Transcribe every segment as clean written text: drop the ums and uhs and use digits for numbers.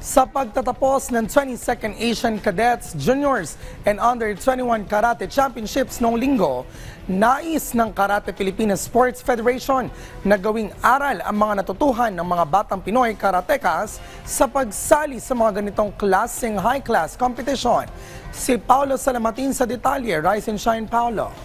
Sa pagtatapos ng 22nd Asian Cadets, Juniors and Under-21 Karate Championships noong linggo, nais ng Karate Pilipinas Sports Federation na gawing aral ang mga natutuhan ng mga batang Pinoy karatekas sa pagsali sa mga ganitong klaseng high-class competition. Si Paulo Salamatin sa detalye. Rise and shine, Paulo.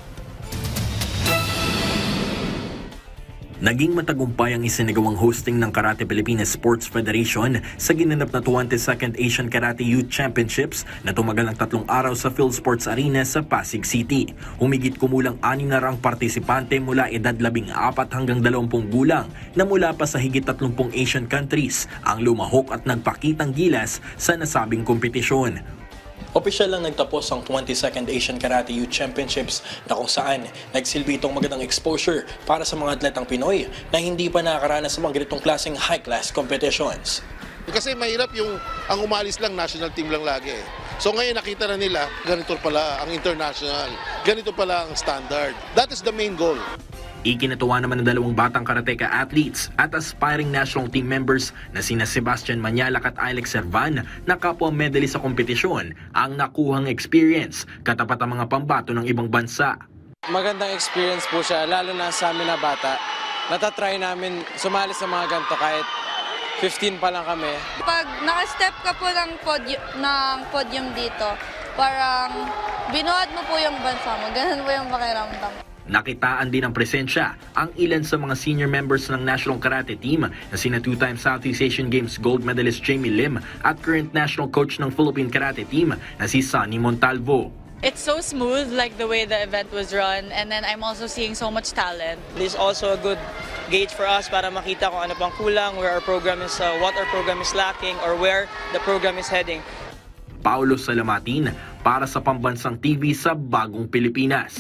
Naging matagumpay ang isinagawang hosting ng Karate Pilipinas Sports Federation sa ginanap na 22nd Asian Karate Youth Championships na tumagal ng 3 araw sa PhilSports Arena sa Pasig City. Humigit kumulang 6 na rang partisipante mula edad 14 hanggang 20 gulang na mula pa sa higit 30 Asian countries ang lumahok at nagpakitang gilas sa nasabing kompetisyon. Opisyal lang nagtapos ang 22nd Asian Karate Youth Championships na kung saan nagsilbi itong magandang exposure para sa mga atletang Pinoy na hindi pa nakakaranas sa mga ganitong klaseng high-class competitions. Kasi mahirap yung ang umalis lang, national team lang lagi. So ngayon nakita na nila, ganito pala ang international, ganito pala ang standard. That is the main goal. Ikinatuwa naman ng 2 batang karateka athletes at aspiring national team members na sina Sebastian Manyalak at Alex Servan na kapwa medalist sa kompetisyon ang nakuhang experience katapat ang mga pambato ng ibang bansa. Magandang experience po siya, lalo na sa amin na bata. Natatry namin sumali sa mga ganito kahit 15 pa lang kami. Pag naka-step ka po ng podium dito, parang binuhat mo po yung bansa mo. Ganun po yung pakiramdam. Nakitaan din ang presensya ang ilan sa mga senior members ng National Karate Team na sina 2-time Southeast Asian Games gold medalist Jamie Lim at current national coach ng Philippine Karate Team na si Sonny Montalvo. It's so smooth, like the way the event was run, and then I'm also seeing so much talent. This is also a good gauge for us para makita kung ano pang kulang, where our program is, what our program is lacking, or where the program is heading. Paulo Salamatin para sa Pambansang TV sa Bagong Pilipinas.